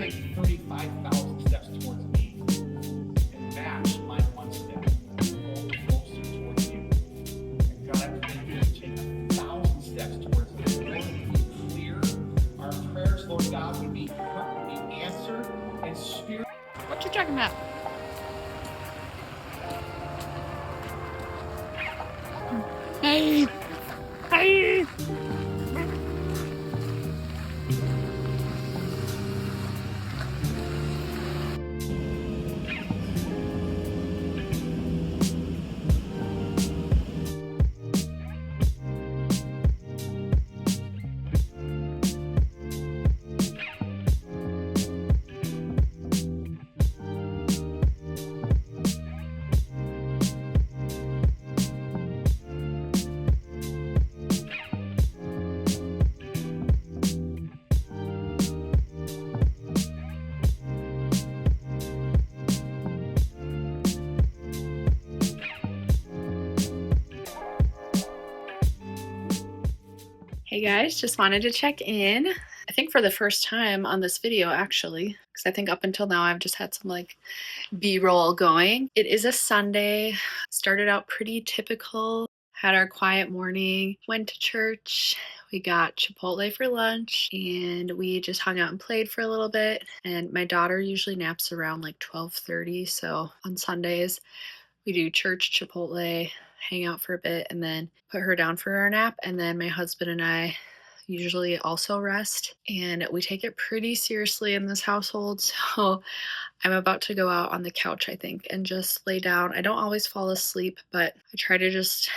Take 35,000 steps towards me and match my one step closer towards you. And God, I pray you to take 1,000 steps towards me. Lord, would be clear. Our prayers, Lord God, would be answered in spirit. What you talking about? Hey! Hey! Hey guys, just wanted to check in. I think for the first time on this video actually, because I think up until now I've just had some like B-roll going. It is a Sunday, started out pretty typical, had our quiet morning, went to church, we got Chipotle for lunch, and we just hung out and played for a little bit. And my daughter usually naps around like 12:30, so on Sundays we do church, Chipotle, hang out for a bit, and then put her down for our nap. And then my husband and I usually also rest, and we take it pretty seriously in this household. So I'm about to go out on the couch, I think, and just lay down. I don't always fall asleep, but I try to just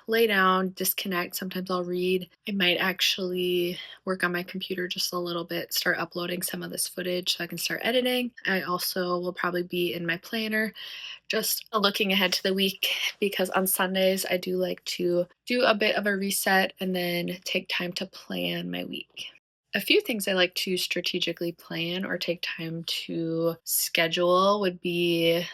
lay down, disconnect. Sometimes I'll read. I might actually work on my computer just a little bit, start uploading some of this footage so I can start editing. I also will probably be in my planner just looking ahead to the week, because on Sundays I do like to do a bit of a reset and then take time to plan my week. A few things I like to strategically plan or take time to schedule would be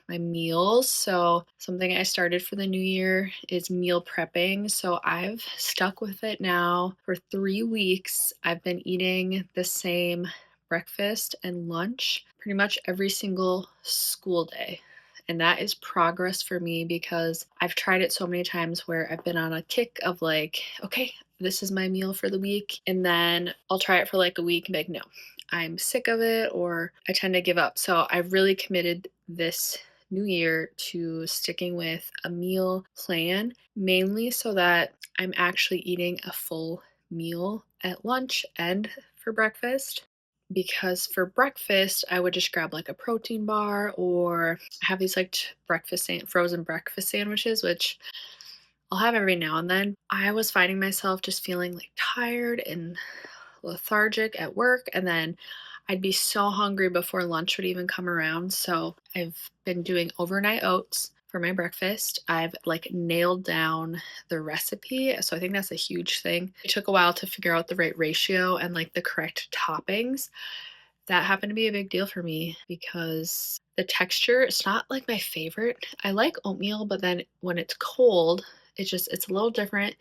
my meals. So something I started for the new year is meal prepping. So I've stuck with it now for 3 weeks. I've been eating the same breakfast and lunch pretty much every single school day. And that is progress for me, because I've tried it so many times where I've been on a kick of like, okay, this is my meal for the week. And then I'll try it for like a week and be like, no, I'm sick of it, or I tend to give up. So I've really committed this new year to sticking with a meal plan, mainly so that I'm actually eating a full meal at lunch and for breakfast. Because for breakfast, I would just grab like a protein bar, or have these like frozen breakfast sandwiches, which I'll have every now and then. I was finding myself just feeling like tired and lethargic at work, and then I'd be so hungry before lunch would even come around. So I've been doing overnight oats for my breakfast. I've like nailed down the recipe, so I think that's a huge thing. It took a while to figure out the right ratio and like the correct toppings. That happened to be a big deal for me, because the texture, it's not like my favorite. I like oatmeal, but then when it's cold, it's a little different.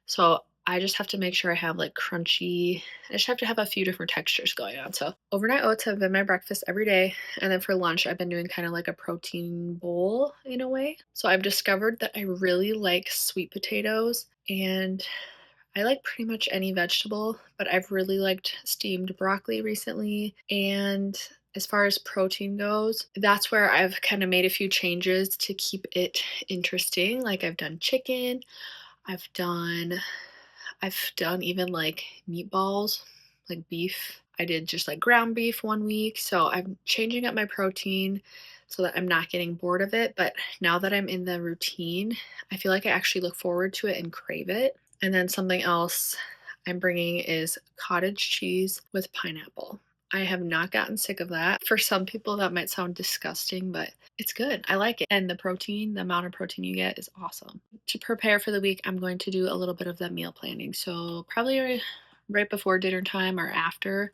So I just have to make sure I have like crunchy, I just have to have a few different textures going on. So overnight oats have been my breakfast every day. And then for lunch, I've been doing kind of like a protein bowl in a way. So I've discovered that I really like sweet potatoes, and I like pretty much any vegetable, but I've really liked steamed broccoli recently. And as far as protein goes, that's where I've kind of made a few changes to keep it interesting. Like I've done chicken, I've done even like meatballs, like beef. I did just like ground beef one week. So I'm changing up my protein so that I'm not getting bored of it. But now that I'm in the routine, I feel like I actually look forward to it and crave it. And then something else I'm bringing is cottage cheese with pineapple. I have not gotten sick of that. For some people, that might sound disgusting, but it's good. I like it. And the protein, the amount of protein you get is awesome. To prepare for the week, I'm going to do a little bit of the meal planning. So, probably right before dinner time or after,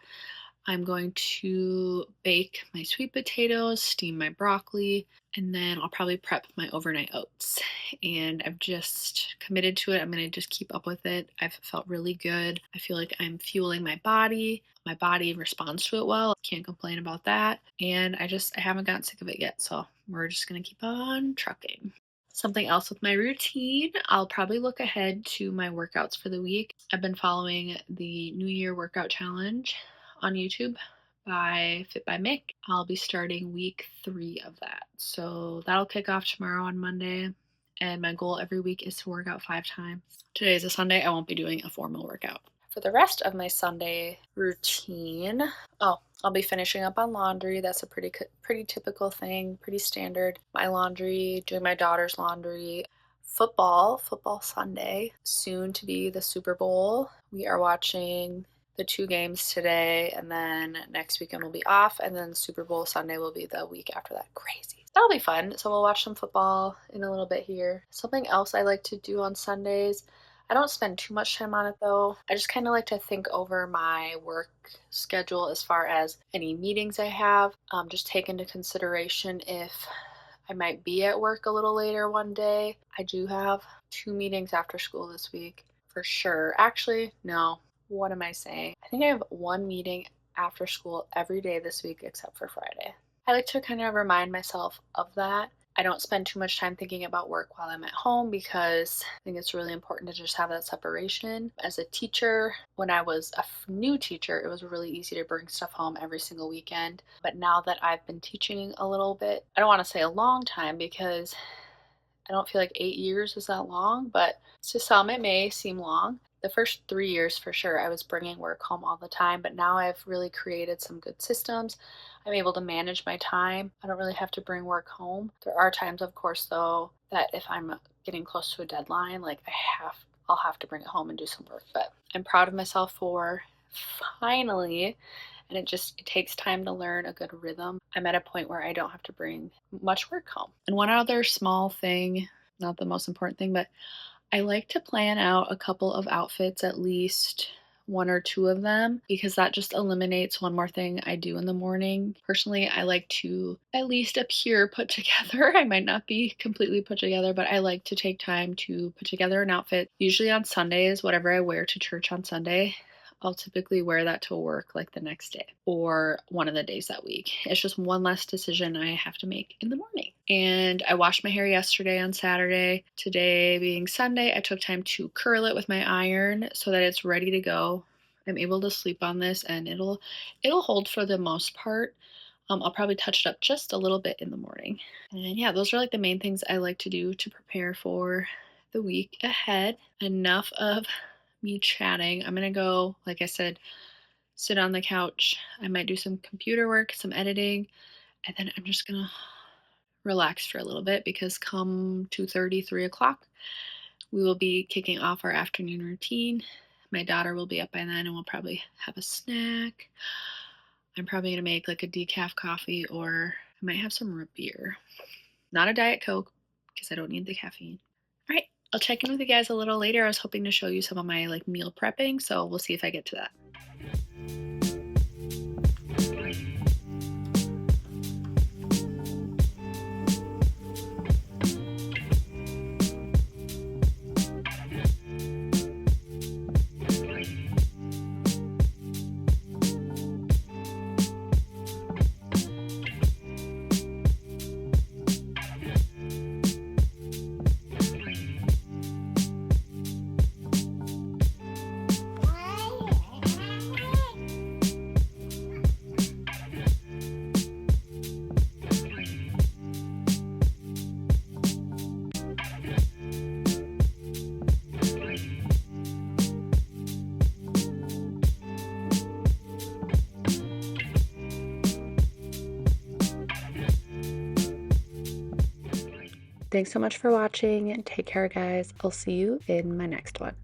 I'm going to bake my sweet potatoes, steam my broccoli, and then I'll probably prep my overnight oats. And I've just committed to it. I'm going to just keep up with it. I've felt really good. I feel like I'm fueling my body. My body responds to it well. Can't complain about that. And I haven't gotten sick of it yet. So we're just going to keep on trucking. Something else with my routine, I'll probably look ahead to my workouts for the week. I've been following the New Year Workout Challenge on YouTube by Fit by Mick. I'll be starting week 3 of that. So that'll kick off tomorrow on Monday. And my goal every week is to work out 5 times. Today is a Sunday. I won't be doing a formal workout. For the rest of my Sunday routine, I'll be finishing up on laundry. That's a pretty typical thing, pretty standard. My laundry, doing my daughter's laundry. Football Sunday, soon to be the Super Bowl. We are watching the 2 games today, and then next weekend will be off, and then Super Bowl Sunday will be the week after that. Crazy. That'll be fun. So we'll watch some football in a little bit here. Something else I like to do on Sundays, I don't spend too much time on it though. I just kind of like to think over my work schedule as far as any meetings I have. Just take into consideration if I might be at work a little later one day. I do have 2 meetings after school this week for sure. Actually, no. What am I saying? I think I have 1 meeting after school every day this week except for Friday. I like to kind of remind myself of that. I don't spend too much time thinking about work while I'm at home because I think it's really important to just have that separation. As a teacher, when I was a new teacher, it was really easy to bring stuff home every single weekend. But now that I've been teaching a little bit, I don't want to say a long time because I don't feel like 8 years is that long, but to some it may seem long. The first 3 years for sure, I was bringing work home all the time, but now I've really created some good systems. I'm able to manage my time. I don't really have to bring work home. There are times, of course, though, that if I'm getting close to a deadline, like I'll have to bring it home and do some work. But I'm proud of myself for finally, and it takes time to learn a good rhythm. I'm at a point where I don't have to bring much work home. And one other small thing, not the most important thing, but I like to plan out a couple of outfits, at least 1 or 2 of them, because that just eliminates one more thing I do in the morning. Personally, I like to at least appear put together. I might not be completely put together, but I like to take time to put together an outfit. Usually on Sundays, whatever I wear to church on Sunday, I'll typically wear that to work like the next day or one of the days that week. It's just one less decision I have to make in the morning. And I washed my hair yesterday on Saturday. Today being Sunday, I took time to curl it with my iron so that it's ready to go. I'm able to sleep on this and it'll hold for the most part. I'll probably touch it up just a little bit in the morning. And yeah, those are like the main things I like to do to prepare for the week ahead. Enough of me chatting. I'm gonna go, like I said, sit on the couch. I might do some computer work, some editing, and then I'm just gonna relax for a little bit because come 2:30, 3 o'clock, we will be kicking off our afternoon routine. My daughter will be up by then and we'll probably have a snack. I'm probably gonna make like a decaf coffee or I might have some root beer. Not a Diet Coke because I don't need the caffeine. All right, I'll check in with you guys a little later. I was hoping to show you some of my like meal prepping, so we'll see if I get to that. Thanks so much for watching. Take care, guys. I'll see you in my next one.